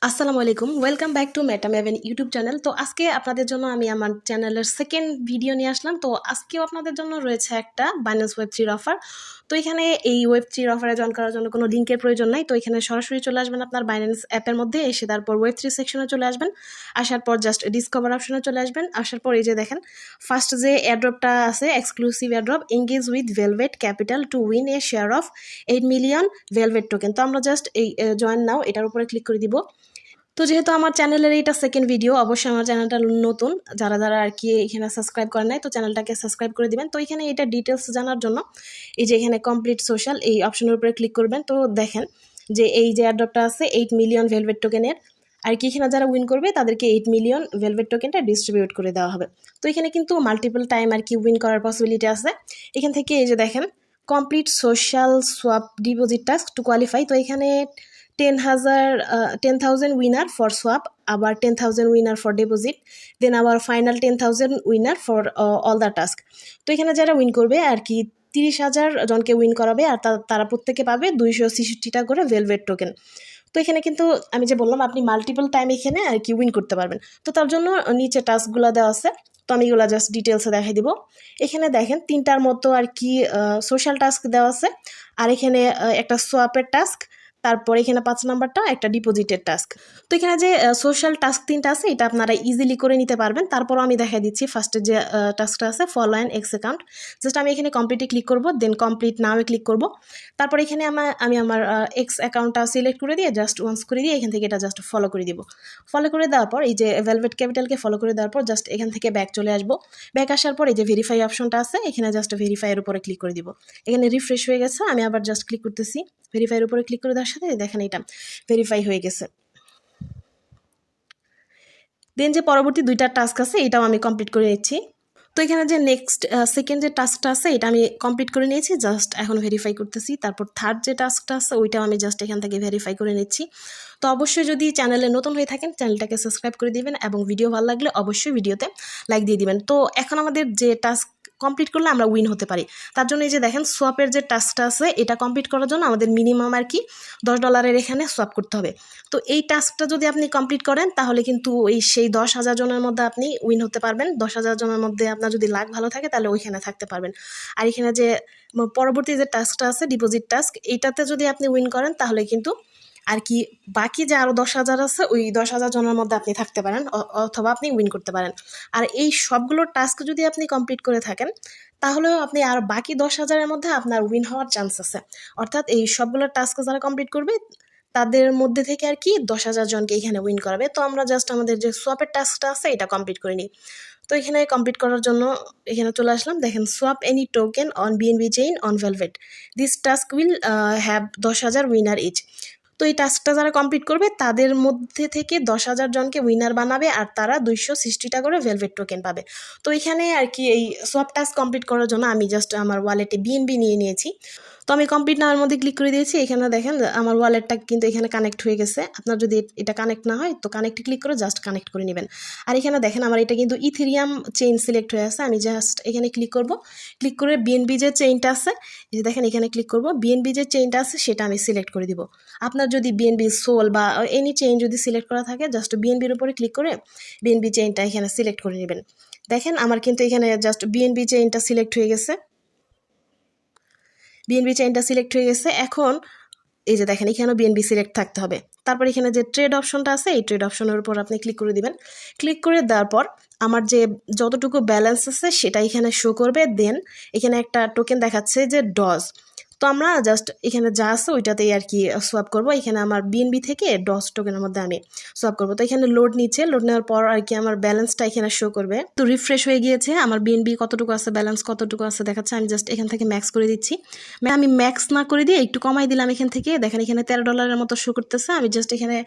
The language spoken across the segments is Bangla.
আসসালামু আলাইকুম, ওয়েলকাম ব্যাক টু মেটামেভেন ইউটিউব চ্যানেল। তো আজকে আপনাদের জন্য আমি আমার চ্যানেলের সেকেন্ড ভিডিও নিয়ে আসলাম। তো আজকেও আপনাদের জন্য রয়েছে একটা বাইন্যান্স ওয়েব3 অফার। তো এখানে এই ওয়েব3 অফারে জয়েন করার জন্য কোনো লিঙ্কের প্রয়োজন নাই। তো এখানে সরাসরি চলে আসবেন আপনার বাইন্যান্স অ্যাপের মধ্যে, এসে তারপর ওয়েব3 সেকশনে চলে আসবেন। আসার পর জাস্ট ডিসকভার অপশনে চলে আসবেন। আসার পর এই যে দেখেন ফার্স্ট যে এয়ারড্রপটা আছে, exclusive airdrop, engage with velvet capital to win A share of 8 million velvet token. তো আমরা জাস্ট এই জয়েন নাও এটার উপরে ক্লিক করে দিব। তো যেহেতু আমার চ্যানেলের এটা সেকেন্ড ভিডিও, অবশ্যই আমার চ্যানেলটা নতুন, যারা যারা আর কি এখানে সাবস্ক্রাইব করেন নাই, তো চ্যানেলটাকে সাবস্ক্রাইব করে দিবেন। তো এখানে এটা ডিটেলস জানার জন্য এই যে এখানে কমপ্লিট সোশ্যাল এই অপশনের উপরে ক্লিক করবেন। তো দেখেন যে এই যে অ্যাড্রপটা আছে 8 মিলিয়ন ভেলভেট টোকেনের, আর কি এখানে যারা উইন করবে তাদেরকে 8 মিলিয়ন ভেলভেট টোকেনটা ডিস্ট্রিবিউট করে দেওয়া হবে। তো এখানে কিন্তু মাল্টিপল টাইম আর কি উইন করার পসিবিলিটি আছে। এখান থেকে এই যে দেখেন complete social swap deposit task to qualify. তো এখানে 10,000 উইনার ফর সোয়াপ, আবার 10,000 উইনার ফর ডিপোজিট, দেন আবার final 10,000 winner for all the task. তো এখানে যারা উইন করবে আর কি 30,000 জনকে উইন করাবে, আর তারা প্রত্যেকে পাবে 266টা করে ভেলভেট টোকেন। তো এখানে কিন্তু আমি যে বললাম আপনি মাল্টিপল টাইম এখানে আর কি উইন করতে পারবেন। তো তার জন্য নিচে টাস্কগুলো দেওয়া আছে, তো আমি এগুলো জাস্ট ডিটেলসে দেখাই দিব। এখানে দেখেন 3টার মতো আর কি সোশ্যাল টাস্ক দেওয়া আছে, আর এখানে একটা সোয়াপের টাস্ক, তারপর এখানে 5 নাম্বারটা একটা ডিপোজিটের টাস্ক। তো এখানে যে সোশ্যাল টাস্ক 3টা আছে এটা আপনারা ইজিলি করে নিতে পারবেন। তারপরও আমি দেখা দিচ্ছি ফার্স্টে যে টাস্কটা আছে follow an x account, just আমি এখানে কমপ্লিটে ক্লিক করব, দেন কমপ্লিট নাওয়ে ক্লিক করব। তারপর এখানে আমি আমার এক্স অ্যাকাউন্টটা সিলেক্ট করে দিয়ে জাস্ট ওয়ান্স করে দিয়ে এখান থেকে এটা জাস্ট ফলো করে দিব। ফলো করে দেওয়ার পর এই যে ভেলভেট ক্যাপিটালকে ফলো করে দেওয়ার পর জাস্ট এখান থেকে ব্যাক চলে আসবো। ব্যাক আসার পর এই যে ভেরিফাই অপশনটা আছে, এখানে জাস্ট ভেরিফাইয়ের উপরে ক্লিক করে দিব। এখানে রিফ্রেশ হয়ে গেছে, আমি আবার জাস্ট ক্লিক করতেছি। ভেরিফাইয়ের উপরে ক্লিক করে দেওয়ার সাথে দেখেন এটা ভেরিফাই হয়ে গেছে। দেন যে পরবর্তী 2টা টাস্ক আছে এটাও আমি কমপ্লিট করে নিচ্ছি। তো এখানে যে নেক্সট সেকেন্ড যে টাস্কটা আছে এটা আমি কমপ্লিট করে নিয়েছি, জাস্ট এখন ভেরিফাই করতেছি। তারপর থার্ড যে টাস্কটা আছে ওইটাও আমি জাস্ট এখান থেকে ভেরিফাই করে নিচ্ছি। তো অবশ্যই যদি চ্যানেলে নতুন হয়ে থাকেন চ্যানেলটাকে সাবস্ক্রাইব করে দিবেন, এবং ভিডিও ভালো লাগলে অবশ্যই ভিডিওতে লাইক দিয়ে দিবেন। তো এখন আমাদের যে টাস্ক কমপ্লিট করলে আমরা উইন হতে পারি, তার জন্য এই যে দেখেন সোয়াপের যে টাস্কটা আছে এটা কমপ্লিট করার জন্য আমাদের মিনিমাম আর কি $10 এখানে সোয়াপ করতে হবে। তো এই টাস্কটা যদি আপনি কমপ্লিট করেন তাহলে কিন্তু সেই 10,000 জনের মধ্যে আপনি উইন হতে পারবেন। 10,000 জনের মধ্যে আপনার যদি লাক ভালো থাকে তাহলে ওইখানে থাকতে পারবেন। আর এখানে যে পরবর্তী যে টাস্কটা আছে ডিপোজিট টাস্ক, এইটাতে যদি আপনি উইন করেন তাহলে কিন্তু আর কি বাকি যে আরও 10,000 আছে ওই 10,000 জনের মধ্যে আপনি থাকতে পারেন, অথবা আপনি উইন করতে পারেন। আর এই সবগুলো টাস্ক যদি আপনি কমপ্লিট করে থাকেন তাহলেও আপনি আর বাকি 10,000-এর মধ্যে আপনার উইন হওয়ার চান্স আছে। অর্থাৎ এই সবগুলো টাস্ক যারা কমপ্লিট করবে তাদের মধ্যে থেকে আর কি 10,000 জনকে এখানে উইন করাবে। তো আমরা জাস্ট আমাদের যে সোয়াপের টাস্কটা আছে এটা কমপ্লিট করে নিই। তো এখানে কমপ্লিট করার জন্য এখানে চলে আসলাম। দেখেন swap any token on BNB chain on Velvet, this task will have 10,000 winner each. তো এই টাস্কটা যারা কমপ্লিট করবে তাদের মধ্যে থেকে 10,000 জনকে উইনার বানাবে, আর তারা 260টা করে ভেলভেট টোকেন পাবে। তো এখানে আর কি এই সোয়াপ টাস্ক কমপ্লিট করার জন্য আমি জাস্ট আমার ওয়ালেটে বিএনবি নিয়ে নিয়েছি। তো আমি কমপ্লিট নাওয়ার মধ্যে ক্লিক করে দিয়েছি। এখানে দেখেন আমার ওয়ালেটটা কিন্তু এখানে কানেক্ট হয়ে গেছে। আপনার যদি এটা কানেক্ট না হয় তো কানেক্টে ক্লিক করে জাস্ট কানেক্ট করে নেবেন। আর এখানে দেখেন আমার এটা কিন্তু ইথেরিয়াম চেইন সিলেক্ট হয়ে আছে। আমি জাস্ট এখানে ক্লিক করব, ক্লিক করে বিএনবি যে চেইনটা আছে এই দেখেন এখানে ক্লিক করব, বিএনবি যে চেইনটা আছে সেটা আমি সিলেক্ট করে দিব। আপনার যদি বিএনবি সোল বা এনি চেইন যদি সিলেক্ট করা থাকে জাস্ট বিএনবির উপরে ক্লিক করে বিএনবি চেইনটা এখানে সিলেক্ট করে নেবেন। দেখেন আমার কিন্তু এখানে জাস্ট বিএনবি চেইনটা সিলেক্ট হয়ে গেছে, বিএনবি চেইনটা সিলেক্ট হয়ে গেছে। এখন এই যে দেখেন এখানেও বিএনবি সিলেক্ট থাকতে হবে। তারপর এখানে যে ট্রেড অপশনটা আছে এই ট্রেড অপশনের উপর আপনি ক্লিক করে দিবেন। ক্লিক করে দেওয়ার পর আমার যে যতটুকু ব্যালেন্স আছে সেটা এখানে শো করবে। দেন এখানে একটা টোকেন দেখাচ্ছে যে ডজ। তো আমরা জাস্ট এখানে যা আছে ওইটাতেই আর কি সোয়াপ করব। এখানে আমার বিএনবি থেকে ডজ টোকেনের মধ্যে আমি সোয়াপ করব। তো এখানে লোড নিচ্ছে, লোড নেওয়ার পর আর কি আমার ব্যালেন্সটা এখানে শো করবে। তো রিফ্রেশ হয়ে গিয়েছে, আমার বিএনবি কতটুকু আছে, ব্যালেন্স কতটুকু আছে দেখাচ্ছে। আমি জাস্ট এখান থেকে ম্যাক্স করে দিচ্ছি। আমি ম্যাক্স না করে দিয়ে একটু কমাই দিলাম এখান থেকে। দেখেন এখানে $13 মতো শো করতেছে। আমি জাস্ট এখানে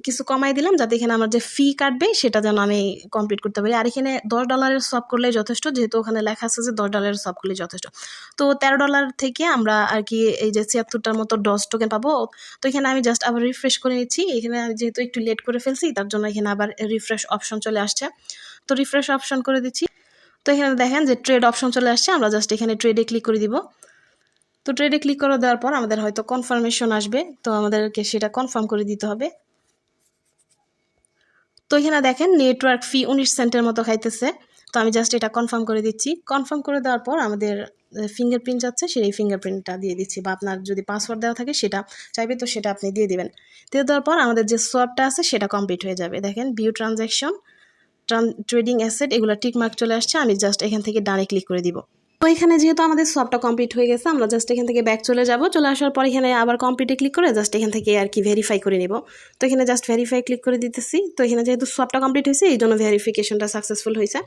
কিছু কমাই দিলাম যাতে এখানে আমার যে ফি কাটবে সেটা যেন আমি কমপ্লিট করতে পারি। আর এখানে $10 সোয়াপ করলেই যথেষ্ট, যেহেতু ওখানে লেখা আছে যে $10 সোয়াপ করলেই যথেষ্ট। তো $13 থেকে আমরা আর কি এই যে 76টার মতো ডজ টোকেন পাবো। তো এখানে আমি জাস্ট আবার রিফ্রেশ করে নিচ্ছি। এখানে আমি যেহেতু একটু লেট করে ফেলছি তার জন্য এখানে আবার রিফ্রেশ অপশন চলে আসছে। তো রিফ্রেশ অপশন করে দিচ্ছি। তো এখানে দেখেন যে ট্রেড অপশন চলে আসছে, আমরা জাস্ট এখানে ট্রেডে ক্লিক করে দিব। তো ট্রেডে ক্লিক করে দেওয়ার পর আমাদের হয়তো কনফার্মেশন আসবে, তো আমাদেরকে সেটা কনফার্ম করে দিতে হবে। তো এখানে দেখেন নেটওয়ার্ক ফি 19 সেন্টের মতো খাইতেছে। তো আমি জাস্ট এটা কনফার্ম করে দিচ্ছি। কনফার্ম করে দেওয়ার পর আমাদের ফিঙ্গারপ্রিন্ট যাচ্ছে, সেই ফিঙ্গারপ্রিন্টটা দিয়ে দিচ্ছি, বা আপনার যদি পাসওয়ার্ড দেওয়া থাকে সেটা চাইবে তো সেটা আপনি দিয়ে দিবেন। দিয়ে দেওয়ার পর আমাদের যে সোয়াপটা আছে সেটা কমপ্লিট হয়ে যাবে। দেখেন ভিউ ট্রানজ্যাকশন, ট্রেডিং অ্যাসেট, এগুলো টিকমার্ক চলে আসছে। আমি জাস্ট এখান থেকে ডানে ক্লিক করে দিব। তো এখানে যেহেতু আমাদের সবটা কমপ্লিট হয়ে গেছে, আমরা জাস্ট এখান থেকে ব্যাক চলে যাব। চলে আসার পর এখানে আবার কমপ্লিটে ক্লিক করে জাস্ট এখান থেকে আর কি ভেরিফাই করে নিব। তো এখানে জাস্ট ভেরিফাই ক্লিক করে দিতেছি। তো এখানে যেহেতু সবটা কমপ্লিট হয়েছে এই জন্য ভেরিফিকেশনটা সাকসেসফুল হয়েছে।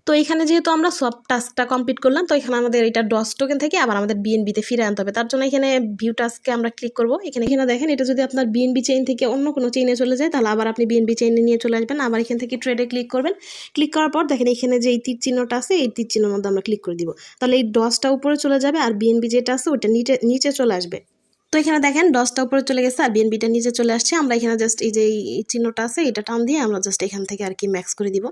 তো এখানে যেহেতু আমরা সব টাস্কটা কমপ্লিট করলাম, তো এখানে আমাদের এটা ডস টোকেন থেকে আবার আমাদের বিএনবিতে ফিরে আনতে হবে। তার জন্য এখানে ভিউ টাস্ককে আমরা ক্লিক করব। এখানে দেখেন এটা যদি আপনার বিএনবি চেইন থেকে অন্য কোনো চেইনে চলে যায় তাহলে আবার আপনি বিএনবি চেইনে নিয়ে চলে আসবেন। আবার এখান থেকে ট্রেডে ক্লিক করবেন। ক্লিক করার পর দেখেন এখানে যে এই তীর চিহ্নটা আছে এই তীর চিহ্নের মধ্যে আমরা ক্লিক করে দিব। তাহলে এই ডসটা উপরে চলে যাবে আর বিএনবি যেটা আছে ওটা নিচে চলে আসবে। তো এখানে দেখেন ডসটা উপরে চলে গেছে আর বিএনবিটা নিচে চলে আসছে। আমরা এখানে জাস্ট এই যে এই চিহ্নটা আছে এটা টান দিয়ে আমরা জাস্ট এখান থেকে আর কি ম্যাক্স করে দিব।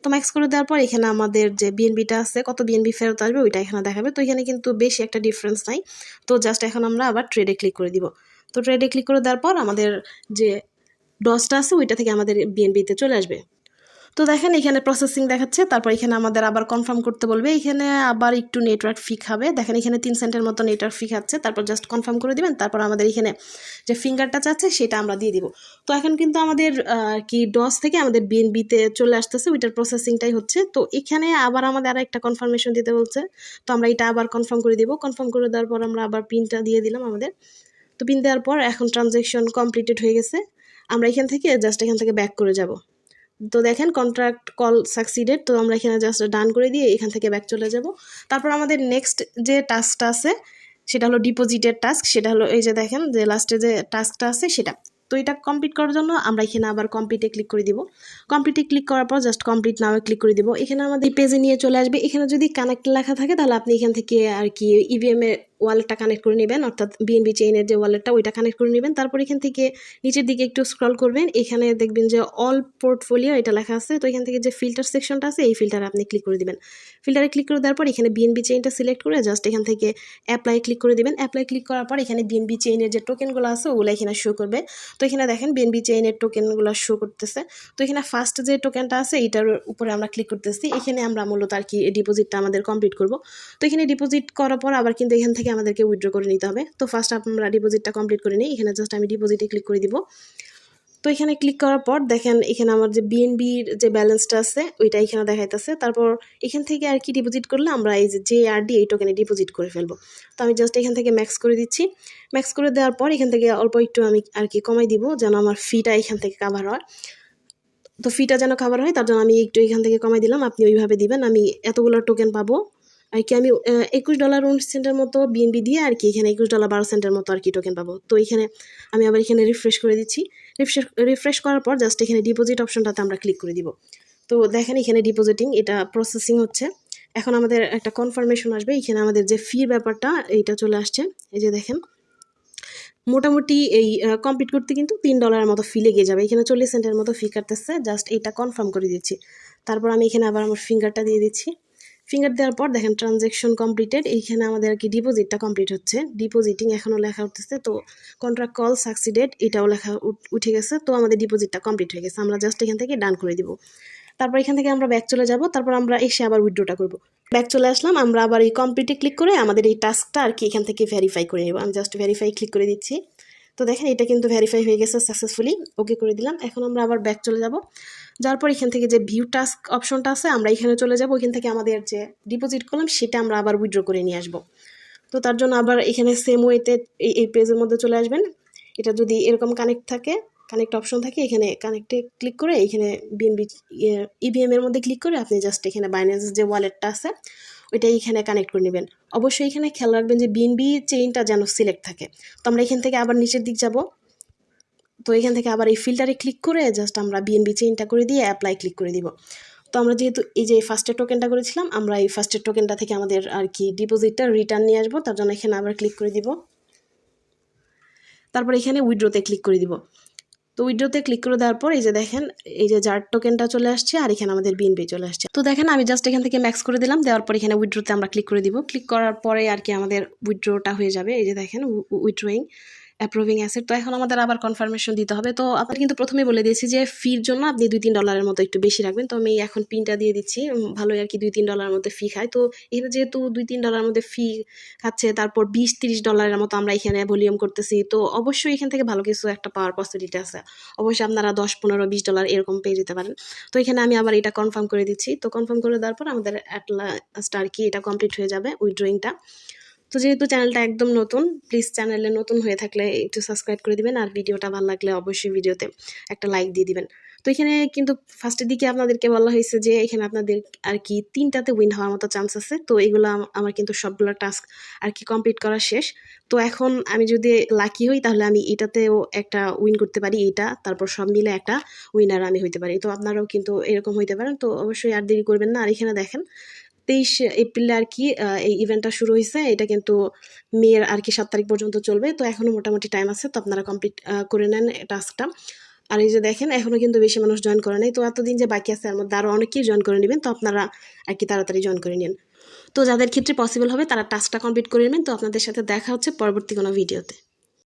তো ম্যাক্স করে দেওয়ার পর এখানে আমাদের যে বিএনবিটা আছে কত বিএনবি ফেরত আসবে ওইটা এখানে দেখাবে। তো এখানে কিন্তু বেশি একটা ডিফারেন্স নাই। তো জাস্ট এখন আমরা আবার ট্রেডে ক্লিক করে দিব। তো ট্রেডে ক্লিক করে দেওয়ার পর আমাদের যে ডসটা আছে ওইটা থেকে আমাদের বিএনবিতে চলে আসবে। তো দেখেন এখানে প্রসেসিং দেখাচ্ছে। তারপর এখানে আমাদের আবার কনফার্ম করতে বলবে। এখানে আবার একটু নেটওয়ার্ক ফি খাবে। দেখেন এখানে 3 সেন্টের মতো নেটওয়ার্ক ফি খাচ্ছে। তারপর জাস্ট কনফার্ম করে দিবেন। তারপর আমাদের এখানে যে ফিঙ্গারটা চাচ্ছে সেটা আমরা দিয়ে দিব। তো এখন কিন্তু আমাদের কি ডস থেকে আমাদের বিএনবিতে চলে আসতেছে, ওইটার প্রসেসিংটাই হচ্ছে। তো এখানে আবার আমাদের আর একটা কনফার্মেশন দিতে বলছে। তো আমরা এটা আবার কনফার্ম করে দিব। কনফার্ম করে দেওয়ার পর আমরা আবার পিনটা দিয়ে দিলাম আমাদের। তো পিন দেওয়ার পর এখন ট্রানজ্যাকশন কমপ্লিটেড হয়ে গেছে। আমরা এখান থেকে ব্যাক করে যাব। তো দেখেন কন্ট্রাক্ট কল সাকসিডেড। তো আমরা এখানে জাস্ট ডান করে দিয়ে এখান থেকে ব্যাক চলে যাব। তারপর আমাদের নেক্সট যে টাস্কটা আছে সেটা হলো ডিপোজিটের টাস্ক। সেটা হলো এই যে দেখেন যে লাস্টে যে টাস্কটা আছে সেটা। তো এটা কমপ্লিট করার জন্য আমরা এখানে আবার কমপ্লিটে ক্লিক করে দিব। কমপ্লিটে ক্লিক করার পর জাস্ট কমপ্লিট নাও ক্লিক করে দিব। এখানে আমাদের পেজে নিয়ে চলে আসবে। এখানে যদি কানেক্ট লেখা থাকে তাহলে আপনি এখান থেকে আর কি ইভিএম এর ওয়ালেটটা কানেক্ট করে নেবেন, অর্থাৎ বিএনবি চেইনের যে ওয়ালেটটা ওইটা কানেক্ট করে নেবেন। তারপর এখান থেকে নিচের দিকে একটু স্ক্রল করবেন। এখানে দেখবেন যে অল পোর্টফোলিও এটা লেখা আছে। তো এখান থেকে যে ফিল্টার সেকশনটা আছে এই ফিল্টারে আপনি ক্লিক করে দিবেন। ফিল্টারে ক্লিক করে দেওয়ার পর এখানে বিএনবি চেইনটা সিলেক্ট করে জাস্ট এখান থেকে অ্যাপ্লাই ক্লিক করে দিবেন। অ্যাপ্লাই ক্লিক করার পর এখানে বিএনবি চেইনের যে টোকেনগুলো আছে ওগুলো এখানে শো করবে। তো এখানে দেখেন বিএনবি চেইনের টোকেনগুলো শো করতেছে। তো এখানে ফার্স্ট যে টোকেনটা আছে এটার উপরে আমরা ক্লিক করতেছি। এখানে আমরা মূলত আর কি ডিপোজিটটা আমাদের কমপ্লিট করব। তো এখানে ডিপোজিট করার পর আবার কিন্তু এখান থেকে আমাদেরকে উইথড্র করে নিতে হবে। তো ফার্স্ট আমরা ডিপোজিটটা কমপ্লিট করে নিই। এখানে জাস্ট আমি ডিপোজিটে ক্লিক করে দিব। তো এখানে ক্লিক করার পর দেখেন এখানে আমার যে বিএনবির যে ব্যালেন্সটা আছে ওইটা এখানে দেখাইতেছে। তারপর এখান থেকে আর কি ডিপোজিট করলে আমরা এই যে JRD এই টোকেনে ডিপোজিট করে ফেলবো। তো আমি জাস্ট এখান থেকে ম্যাক্স করে দিচ্ছি। ম্যাক্স করে দেওয়ার পর এখান থেকে অল্প একটু আমি আর কি কমাই দিব যেন আমার ফিটা এখান থেকে কাভার হয়। তো ফিটা যেন কাভার হয় তার জন্য আমি একটু এখান থেকে কমাই দিলাম। আপনি ওইভাবে দিবেন। আমি এতগুলো টোকেন পাবো আর কি। আমি $21.19 মতো বিএনবি দিয়ে আর কি এখানে $21.12 মতো আর কি টোকেন পাবো। তো এখানে আমি আবার এখানে রিফ্রেশ করে দিচ্ছি। রিফ্রেশ করার পর জাস্ট এখানে ডিপোজিট অপশনটাতে আমরা ক্লিক করে দিব। তো দেখেন এখানে ডিপোজিটিং এটা প্রসেসিং হচ্ছে। এখন আমাদের একটা কনফার্মেশন আসবে। এখানে আমাদের যে ফির ব্যাপারটা এইটা চলে আসছে। এই যে দেখেন মোটামুটি এই কমপ্লিট করতে কিন্তু $3 মতো ফি লেগে যাবে। এখানে 40 সেন্টের মতো ফি কাটতেছে। জাস্ট এটা কনফার্ম করে দিচ্ছি। তারপর আমি এখানে আবার আমার ফিঙ্গারটা দিয়ে দিচ্ছি। ফিঙ্গার দেওয়ার পর দেখেন ট্রানজ্যাকশন কমপ্লিটেড। এইখানে আমাদের আর কি ডিপোজিটটা কমপ্লিট হচ্ছে। ডিপোজিটিং এখনও লেখা উঠতেছে। তো কন্ট্রাক্ট কল সাকসিডেড এটাও লেখা উঠে গেছে। তো আমাদের ডিপোজিটটা কমপ্লিট হয়ে গেছে। আমরা জাস্ট এখান থেকে ডান করে দিব। তারপর এখান থেকে আমরা ব্যাক চলে যাব। তারপর আমরা এসে আবার উইথড্রটা করব। ব্যাক চলে আসলাম। আমরা আবার এই কমপ্লিটে ক্লিক করে আমাদের এই টাস্কটা আর কি এখান থেকে ভেরিফাই করে নেব। আমি জাস্ট ভেরিফাই ক্লিক করে দিচ্ছি। তো দেখেন এটা কিন্তু ভেরিফাই হয়ে গেছে সাকসেসফুলি। ওকে করে দিলাম। এখন আমরা আবার ব্যাক চলে যাব। যার পর এখান থেকে যে ভিউ টাস্ক অপশনটা আছে আমরা এখানে চলে যাব। এখান থেকে আমাদের যে ডিপোজিট করলাম সেটা আমরা আবার উইথড্র করে নিয়ে আসবো। তো তার জন্য আবার এখানে সেম ওয়েতে এই পেজের মধ্যে চলে আসবেন। এটা যদি এরকম কানেক্ট অপশন থাকে এখানে কানেক্টে ক্লিক করে এখানে বিএনবি ইভিএম এর মধ্যে ক্লিক করে আপনি জাস্ট এখানে বাইন্যান্স যে ওয়ালেটটা আছে ওইটা এখানে কানেক্ট করে নেবেন। অবশ্যই এখানে খেয়াল রাখবেন যে বিএনবি চেইনটা যেন সিলেক্ট থাকে। তো আমরা এখান থেকে আবার নিচের দিক যাব। তো এখান থেকে আবার এই ফিল্টারে ক্লিক করে জাস্ট আমরা বিএনবি চেইনটা করে দিয়ে অ্যাপ্লাই ক্লিক করে দিব। তো আমরা যেহেতু এই যে ফার্স্টের টোকেনটা করেছিলাম আমরা এই ফার্স্টের টোকেনটা থেকে আমাদের আর কি ডিপোজিটটা রিটার্ন নিয়ে আসবো। তার জন্য এখানে আবার ক্লিক করে দিব। তারপর এখানে উইথড্রতে ক্লিক করে দিব। তো উইথড্রতে ক্লিক করে দেওয়ার পর এই যে দেখেন এই যে জার টোকেনটা চলে আসছে আর এখানে আমাদের বিএনবি চলে আসছে। তো দেখেন আমি জাস্ট এখান থেকে ম্যাক্স করে দিলাম। দেওয়ার পর এখানে উইথড্রতে আমরা ক্লিক করে দিব। ক্লিক করার পরে আর কি আমাদের উইথড্রটা হয়ে যাবে। এই যে দেখেন উইথড্রয়িং অ্যাপ্রুভিং অ্যাসেট। তো এখন আমাদের আবার কনফার্মেশন দিতে হবে। তো আপনার কিন্তু প্রথমে বলে দিয়েছি যে ফির জন্য আপনি $2-3 মতো একটু বেশি রাখবেন। তো আমি এখন পিনটা দিয়ে দিচ্ছি। ভালোই আর কি $2-3 মধ্যে ফি খায়। তো এখানে যেহেতু $2-3 মধ্যে ফি খাচ্ছে, তারপর $20-30 মতো আমরা এখানে ভলিউম করতেছি, তো অবশ্যই এখান থেকে ভালো কিছু একটা পাওয়ার পসিবিলিটি আছে। অবশ্যই আপনারা $10-15-20 এরকম পেয়ে যেতে পারেন। তো এখানে আমি আবার এটা কনফার্ম করে দিচ্ছি। তো কনফার্ম করে দেওয়ার পর আমাদের অ্যাট লাস্ট আর কি এটা কমপ্লিট হয়ে যাবে উইথড্রয়িংটা। তো যেহেতু চ্যানেলটা একদম নতুন, প্লিজ চ্যানেলে নতুন হয়ে থাকলে একটু সাবস্ক্রাইব করে দিবেন, আর ভিডিওটা ভালো লাগলে অবশ্যই ভিডিওতে একটা লাইক দিয়ে দিবেন। তো এখানে কিন্তু ফার্স্টের দিকে আপনাদেরকে বলা হয়েছে যে এখানে আপনাদের আর কি 3টাতে উইন হওয়ার মতো চান্স আছে। তো এগুলো আমার কিন্তু সবগুলো টাস্ক আর কি কমপ্লিট করা শেষ। তো এখন আমি যদি লাকি হই তাহলে আমি এটাতেও একটা উইন করতে পারি, এটা তারপর সব মিলে একটা উইনার আমি হইতে পারি। তো আপনারাও কিন্তু এরকম হইতে পারেন। তো অবশ্যই আর দেরি করবেন না। আর এখানে দেখেন 23 এপ্রিলে আর কি এই ইভেন্টটা শুরু হয়েছে। এটা কিন্তু মের আর কি 7 তারিখ পর্যন্ত চলবে। তো এখনো মোটামুটি টাইম আছে। তো আপনারা কমপ্লিট করে নেন টাস্কটা। আর এই যে দেখেন এখনো কিন্তু বেশি মানুষ জয়েন করে নাই। তো এতদিন যে বাকি আছে এর মধ্যে আরও অনেকেই জয়েন করে নেবেন। তো আপনারা আর কি তাড়াতাড়ি জয়েন করে নিন। তো যাদের ক্ষেত্রে পসিবল হবে তারা টাস্কটা কমপ্লিট করে নেবেন। তো আপনাদের সাথে দেখা হচ্ছে পরবর্তী কোনো ভিডিওতে।